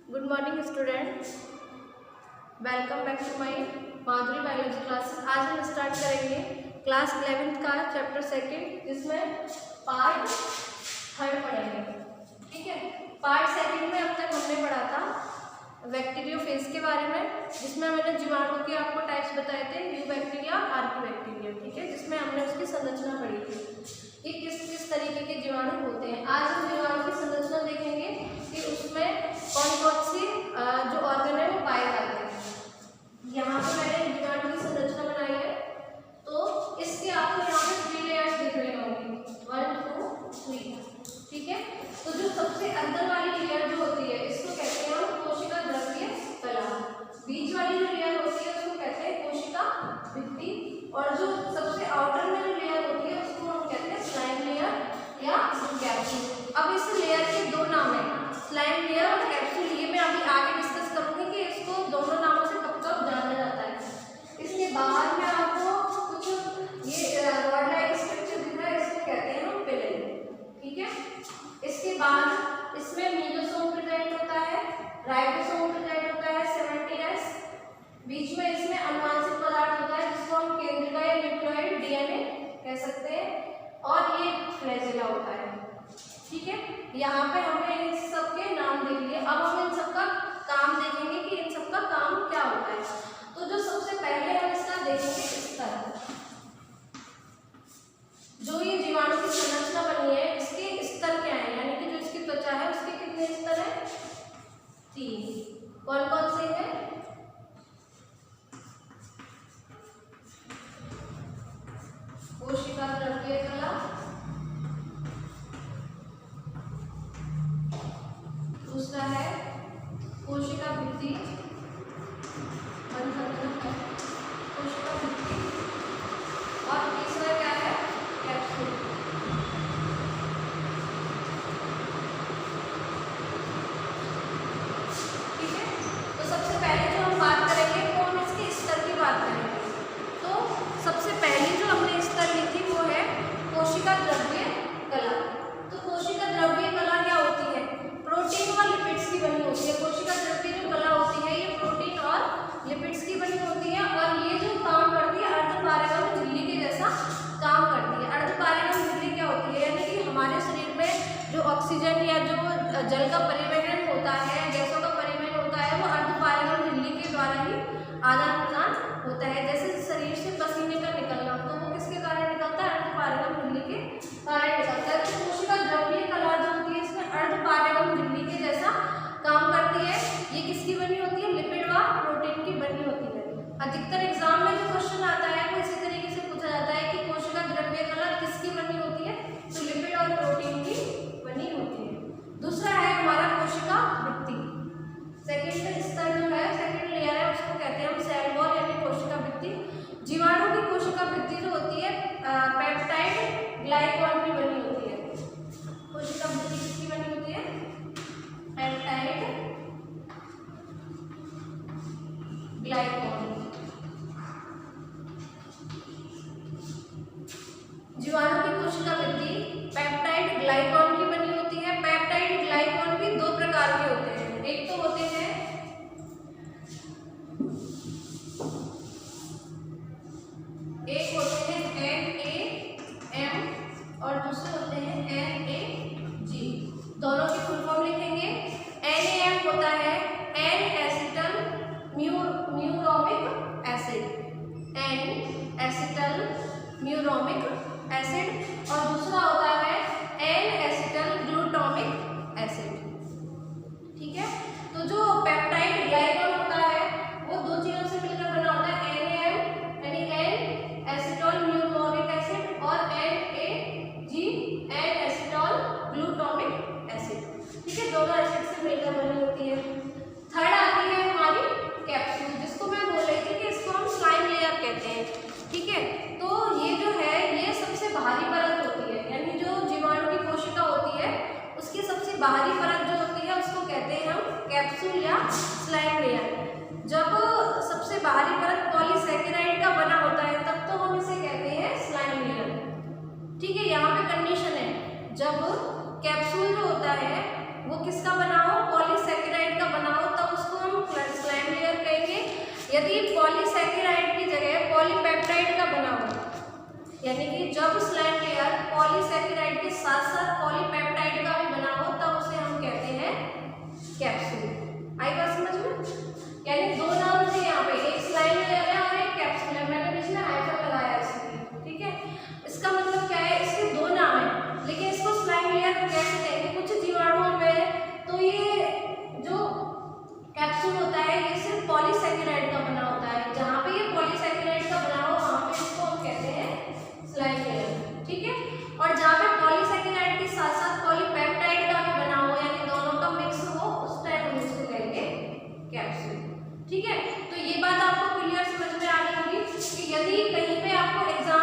Good morning students. Welcome back to my Madhuri biology classes. आज हम start करेंगे class 11th का चैप्टर सेकंड, जिसमें पार्ट थर्ड पढ़ेंगे। ठीक है, पार्ट सेकंड में अब तक हमने पढ़ा था बैक्टीरियोफेज के बारे में, जिसमें मैंने जीवाणु के आपको टाइप्स बताए थे, यू बैक्टीरिया, आर्की बैक्टीरिया। ठीक है, जिसमें हमने उसकी संरचना पढ़ी थी कि किस किस तरीके के जीवाणु होते हैं। आज हम जीवाणु की संरचना देखेंगे कि उसमें कौन कौन सी जो ऑर्गन है वो पाए जाते हैं। यहाँ पे मैंने जीवाणु की संरचना बनाई है, तो इसके आपको यहाँ पे 3 लेयर्स दिख रहे होंगे, 1 2 3। ठीक है, तो जो सबसे अंदर वाली लेयर जो होती है इसको कहते हैं हम कोशिका द्रव्य कला। बीच वाली जो लेयर होती है उसको कहते हैं कोशिका भित्ति, और जो सबसे आउटर में जो लेयर होती है उसको हम कहते हैं स्लाइम लेयर या कैप्सूल। अब इस लेयर के दो नाम है, स्लाइम लेयर और कैप्सूल। ये मैं अभी आगे डिस्कस करूंगी कि इसको दोनों नामों से कब कब जाना जाता है। इसके बाहर में आपको कुछ ये रॉड लाइक स्ट्रक्चर दिख रहा है, इसको कहते हैं हम पिलरी। ठीक है, इसके बाद इसमें मीजोसोम प्रेजेंट होता है, राइबोसोम प्रेजेंट होता है 70S। बीच में इसमें अनुवांशिक पदार्थ होता है जिसको हम केंद्रिका या न्यूक्लियोइड डीएनए कह सकते हैं, और ये फ्लैजेला होता है। ठीक है, यहाँ पे हमने इन सब के नाम देख लिए। अब हम इन सबका काम देखेंगे कि इन सबका काम क्या होता है। तो जो सबसे पहले हम इसका देखेंगे स्तर, जो ये जीवाणु की संरचना बनी है इसके स्तर क्या है, यानी कि जो इसकी त्वचा है उसके कितने स्तर है? 3। कौन कौन से हैं? कोशिका द्रव्य कला, दूसरा है कोशिका भित्ति, कोशिका भित्ति, और तीसरा क्या है? कैप्सूल। ठीक है, तो सबसे पहले जो हम बात करेंगे वो हम इसके स्तर की बात करेंगे। तो सबसे पहली जो हमने स्तर ली थी वो है कोशिका द्रव्य कला। तो कोशिका द्रव्य कला क्या होती है? प्रोटीन और लिपिड्स की बनी होती है। कोशिका द्रव्य जो कला होती है ये प्रोटीन और लिपिड्स की बनी होती है, और ये जो काम करती है अर्धपारगम झिल्ली के जैसा काम करती है। अर्धपारगम झिल्ली क्या होती है? यानी कि हमारे शरीर में जो ऑक्सीजन या जो जल का परिवहन होता है, गैसों का परिवहन होता है, वो अर्धपारगम झिल्ली के द्वारा ही आदान प्रदान होता है। जैसे शरीर से पसीने का निकलना, तो वो किसके कारण निकलता है? अर्धपारगम झिल्ली के कारण निकलता है। तो कोशिका द्रव्य कला जो होती है इसमें अर्धपारगम झिल्ली के जैसा काम करती है। ये किसकी बनी होती है? लिपिड व प्रोटीन की बनी होती है। अधिकतर एग्जाम में जो क्वेश्चन आता है वो इसी तरीके से पूछा जाता है कि कोशिका द्रव्य कला किसकी बनी होती है? तो लिपिड और प्रोटीन की बनी होती है। दूसरा है हमारा कोशिका भित्ति। सेकेंड स्तर जो है, सेकेंड लेयर है, उसको कहते हैं हम सेल वॉल यानी कोशिका भित्ति। जीवाणु की कोशिका भित्ति जो होती है पेप्टाइड ग्लाइकॉन की बनी होती है। कोशिका भित्ति किसकी बनी होती है? पेप्टाइड ग्लाइकॉन। जीवाणु की कोशिका भित्ति पेप्टाइड ग्लाइकॉन की बनी होती है। पेप्टाइड ग्लाइकॉन भी 2 प्रकार के होते हैं। एक तो होते हैं NAM और दूसरे होते हैं NAG। दोनों की फुल फॉर्म लिखेंगे। NAM होता है N acetyl muramic acid, N acetyl muramic acid, और दूसरा होता है N एसिटल ग्लूटामिक एसिड। ठीक है, तो जो पेप्टाइड ग्लाइकॉन होता है वो 2 चीजों से मिलकर बना होता है, NAM यानी N एसिटोल म्यूरोमिक एसिड, और NAG N एसिटोल ग्लूटामिक एसिड। ठीक है, दोनों एसिड से मिलकर बनी होती है। थर्ड आती है हमारी कैप्सूल, जिसको मैं बोल रही थी कि इसको हम स्लाइम लेयर कहते हैं। ठीक है, तो ये जो है ये सबसे बाहरी परत होती है, यानी जो जीवाणु की कोशिका होती है उसकी सबसे बाहरी परत जो होती है उसको कहते हैं हम कैप्सूल या स्लाइम लेयर। जब सबसे बाहरी परत पॉलीसैकेराइड का बना होता है तब तो हम इसे कहते हैं स्लाइम लेयर। ठीक है, यहाँ पे कंडीशन है, जब कैप्सूल जो होता है वो किसका बना हो? पॉलीसैकेराइड का बना हो, यदि पॉलीसैकेराइड की जगह पॉलीपेप्टाइड का बना हो, यानी कि जब स्लाइम लेयर पॉलीसैकेराइड के साथ साथ पॉलीपेप्टाइड का भी बना हो तब उसे हम कहते हैं कैप्सूल। आई बात समझ में? यानी दो नाम थे यहाँ पे, एक स्लाइम लेयर है और एक कैप्सूल है। मैंने बीच में हाइफन लगाया इसके, ठीक है। इसका मतलब क्या है, इसके दो नाम है लेकिन इसको स्लाइम लेयर कैसे कहेंगे? कुछ जीवाणुओं में तो ये जो कैप्सूल होता है ये सिर्फ पॉलीसैकेराइड का बना होता है। जहाँ पे ये पॉलीसैकेराइड का बना हो वहाँ पे इसको हम कहते हैं स्लाइम लेयर, ठीक है। और जहाँ पे पॉलीसैकेराइड के साथ साथ पॉलीपेप्टाइड का भी बना हो, यानी दोनों का मिक्स हो, उस टाइम हम इसको कहेंगे कैप्सूल, ठीक है। तो ये बात आपको क्लियर समझ में आ रही होगी कि यदि कहीं पे आपको एग्जाम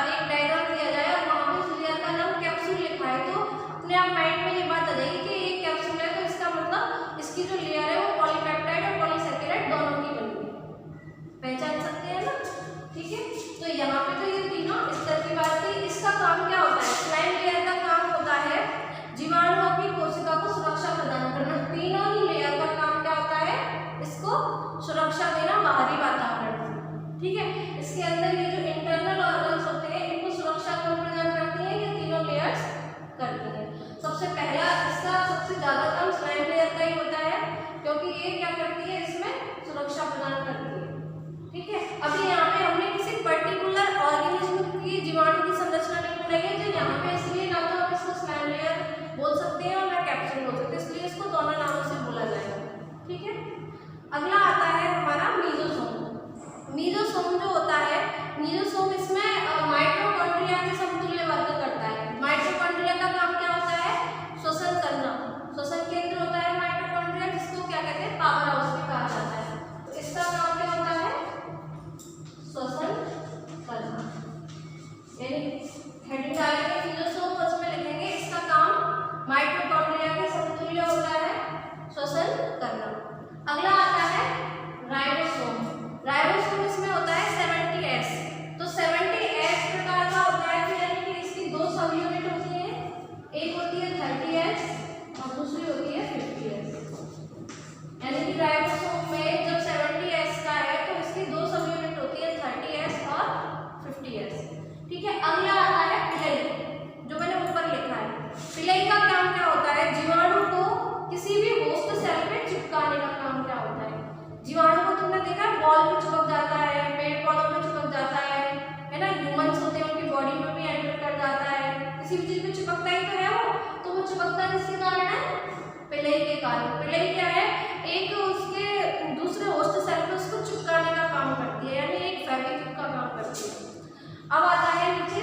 एक डायग्राम दिया जाए और वहाँ पे उस लेयर का नाम कैप्सूल लिखा है तो अपने आप माइंड में ये बात आ जाएगी कि ये कैप्सूल है, तो इसका मतलब इसकी जो लेयर है वो पॉलीपेप्टाइड और पॉलीसैकेराइड दोनों की बनी है। पहचान सकते हैं ना, ठीक है। तो यहाँ पे तो ये तीनों इस तरह की बात थी। इसका काम क्या होता है? स्लाइम लेयर का काम होता है जीवाणुओं की कोशिका को सुरक्षा प्रदान करना। तीनों ही लेयर का काम क्या होता है? इसको सुरक्षा देना बाहरी वातावरण से, ठीक है। इसके अंदर ये जो इंटरनल ऑर्गन्स होते हैं इनको सुरक्षा कौन प्रदान करती है? ये तीनों लेयर्स करती है। सबसे पहला इसका सबसे ज्यादा काम स्लाइम लेयर का ही होता है क्योंकि ये क्या करती है? इसमें सुरक्षा प्रदान करती है, ठीक है। अभी यहाँ पे हमने किसी पर्टिकुलर ऑर्गेनिज्म की जीवाणु की संरचना नहीं बनाई है, तो यहाँ पे इसलिए ना तो हम इसको स्लाइम लेयर बोल सकते हैं और ना कैप्सूल बोल सकते हैं, इसलिए इसको दोनों नामों से बोला जाएगा, ठीक है। अगला आता है हमारा मीजोसोम। मीजोसोम जो होता है, मीजोसोम इसमें माइटोकॉन्ड्रिया के समतुल्य वर्क करता है। माइटोकॉन्ड्रिया का काम क्या होता है? श्वसन करना। श्वसन केंद्र होता है माइटोकॉन्ड्रिया, जिसको क्या कहते हैं? पावर हाउस भी कहा जाता है। तो इसका काम क्या होता है? श्वसन करना। यानी हेडिंग डालेंगे मीजोसोम, उसमें लिखेंगे इसका काम माइटोकॉन्ड्रिया के समतुल्य होता है, श्वसन करना। अगला आता है राइबोसोम। राइबोसोम इसमें होता है 70S। तो 70S प्रकार का होता है, तो यानी कि इसकी दो सब यूनिट होती है, एक होती है 30S और दूसरी होती है 50S। यानी कि राइबोसोम में जब 70S का है तो इसकी दो सब यूनिट होती है 30S और 50S, ठीक है। अगला आता है पिलई, जो मैंने ऊपर लिखा है। पिलई का काम क्या होता है? जीवाणु को किसी भी होस्ट सेल पे चिपकाने का काम क्या होता है? जीवाणु को तुमने देखा वॉल पे चिपक जाता है, पेड़ पौधों में चिपक जाता है ना। ह्यूमंस होते हैं उनकी बॉडी में भी एंटर कर जाता है, किसी भी चीज पे चिपकता ही तो है वो। तो वो चिपकता किसके कारण है? पिलई के कारण। पिलई क्या है? एक उसके दूसरे होस्ट सेल पे उसको चिपकाने का काम करती है, यानी एक फेविक्विक का काम करती है। अब आता है नीचे,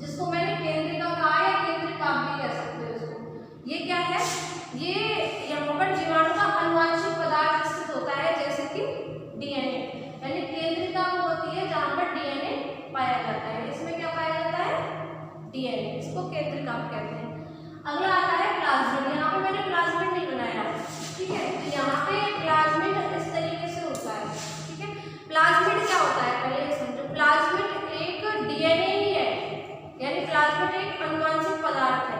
जिसको मैंने केंद्रिका कहा या केंद्रिका भी कह सकते हो इसको। ये क्या है? ये यहाँ पर जीवाणु का अनुवांशिक पदार्थ स्थित होता है, जैसे कि डीएनए। यानी केंद्रिका वो होती है जहाँ पर डीएनए पाया जाता है। इसमें क्या पाया जाता है? डीएनए। इसको केंद्रिका कहते हैं। अगला आता है प्लाज्मिड। यहाँ पे मैंने प्लाज्मिड नहीं बनाया, ठीक है। तो यहाँ पे प्लाज्मिड इस तरीके से होता है, ठीक है। प्लाज्मिड क्या होता है पहले ये समझो। प्लाज्मिड एक डीएनए ही है, यानी प्लाज्मिड एक अनुवांशिक पदार्थ है।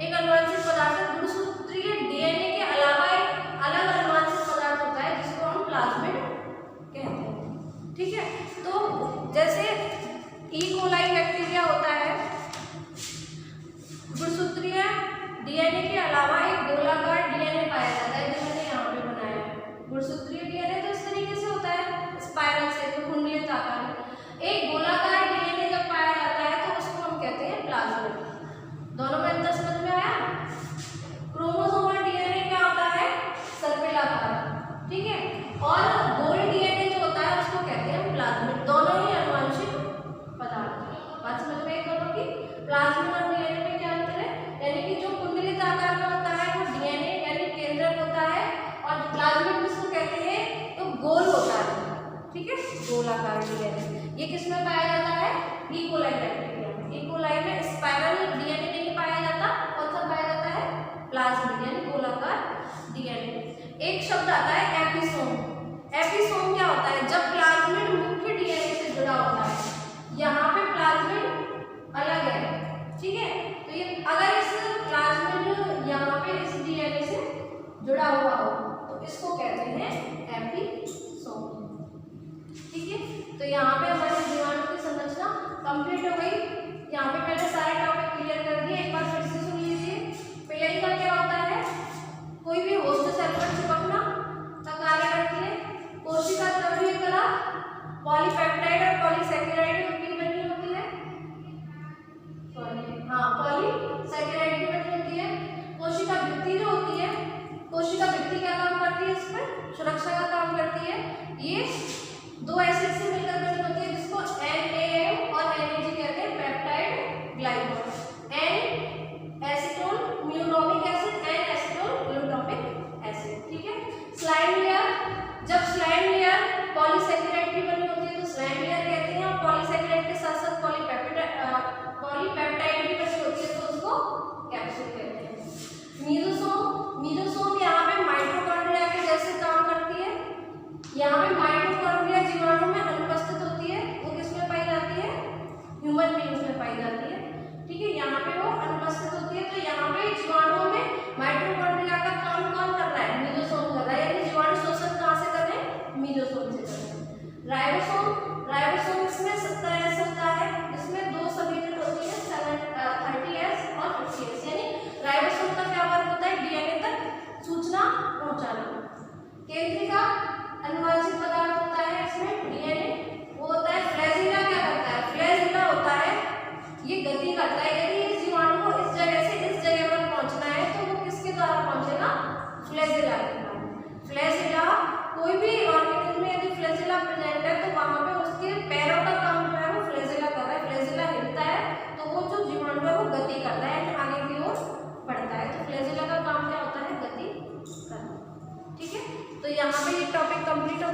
एक अनुवांशिक पदार्थ है, गुणसूत्रीय डीएनए के अलावा एक अलग अनुवांशिक पदार्थ होता है जिसको हम प्लाज्मिड कहते हैं, ठीक है। तो जैसे ई कोलाई बैक्टीरिया होता है, गुणसूत्रीय डीएनए के अलावा एक गोलाकार डीएनए पाया जाता है, जो मैंने यहाँ पे बनाया है। गुणसूत्रीय डीएनए तो इस तरीके से होता है, स्पाइरल से, तो कुंडलित आकार में। एक गोलाकार डीएनए जब पाया जाता है तो उसको हम कहते हैं प्लाज्मिड। दोनों में अंतर समझ में आया? क्रोमोसोमल डीएनए क्या होता है? सर्पिलाकार, ठीक है। और गोल डीएनए जो होता है उसको कहते हैं प्लाज्मिड। दोनों ही अनुवांशिक पदार्थ। बात समझ में आई दोनों की? प्लाज्मिड और डीएनए में क्या अंतर है? यानी कि जो कुंडलित आकार में होता है वो डीएनए यानी केंद्रक होता है, और प्लाज्मिड जिसको कहते हैं तो गोल होता है, ठीक है, गोलाकार डीएनए। ये किसमें पाया जाता है? ई कोलाई बैक्टीरिया में। ई कोलाई में स्पाइरल डीएनए नहीं पाया जाता, कौन सा पाया जाता है? प्लाज्मिड यानी गोलाकार डीएनए। एक शब्द आता है एपिसोम। एपिसोम क्या होता है? जब प्लाज्मिड मुख्य डीएनए से जुड़ा होता है, यहाँ पे प्लाज्मिड अलग है, ठीक है। तो ये अगर इस प्लाज्मिड यहाँ पे इस डीएनए से जुड़ा हुआ हो तो इसको कहते हैं एपिसोम, ठीक है, तो यहाँ पे हमारे जीवाणु की संरचना कंप्लीट हो गई। यहाँ पे मैंने सारे टॉपिक क्लियर कर दिए, एक बार फिर से सुन लीजिए। पीआई का क्या होता है? कोई भी होस्ट सेल पर चिपकना का कार्य करती है। कोशिका द्रव्य कला पॉलीपेप्टाइड और पॉलीसैकेराइड की बनी होती है। पॉलीसैकेराइड की बनी होती है। कोशिका भित्ति जो होती है, कोशिका भित्ति क्या काम करती है? इसमें सुरक्षा का काम करती है। ये दो एसिड से मिलकर बनी होती है जिसको NaM और NAG कहते हैं, peptide glycol. N acetone muramic acid, N acetone glutamic acid. ठीक है, स्लाइम लेयर, जब स्लाइम लेयर पॉलीसैकेराइड की बनी होती है तो स्लाइम लेयर कहते हैं, और पॉलीसैकेराइड के साथ साथ पॉलीपेप्टाइड भी बनी होती है तो उसको कैप्सूल कहते हैं। मीजोसोम, मीजोसोम यहाँ पे माइटोकॉन्ड्रिया के जैसे काम करती है। यहाँ पे माइटोकॉन्ड्रिया जीवाणु में अनुपस्थित होती है। वो किसमें पाई जाती है? ह्यूमन बीइंग्स में पाई जाती है। ठीक है, यहाँ पे वो अनुपस्थित होती है। तो यहाँ पे जीवाणुओं में माइटोकॉन्ड्रिया का काम कौन कर रहा है? मीजोसोम कर रहा है, यानी जीवाणु शोषण कहाँ से कर रहे हैं? मीजोसोम से कर रहे हैं। राइबोसोम, राइबोसोम इसमें 17S होता है, जिसमें दो सब यूनिट होती है, 30S और 50S। यानी राइबोसोम का क्या वर्क होता है? डीएनए तक सूचना पहुंचाना। केंद्रिका अनुवांशिक पदार्थ होता है इसमें डीएनए, वो होता है। फ्लैजिला क्या करता है? फ्लैजिला होता है, ये गति करता है। यदि इस जीवाणु को इस जगह से इस जगह पर पहुंचना है तो वो किसके द्वारा पहुंचेगा? फ्लैजिला के द्वारा। फ्लैजिला, कोई भी ऑर्गेनिज्म में यदि फ्लैजिला प्रेजेंट है तो वहां पे उसके पैरों का काम जो है वो फ्लैजिला कर रहा है। फ्लैजिला हिलता है तो वो जो जीवाणु है वो गति करता है, आगे की ओर बढ़ता है। तो फ्लैजिला का काम क्या होता है? गति करना। ठीक है, तो यहाँ पे ये टॉपिक कंप्लीट हो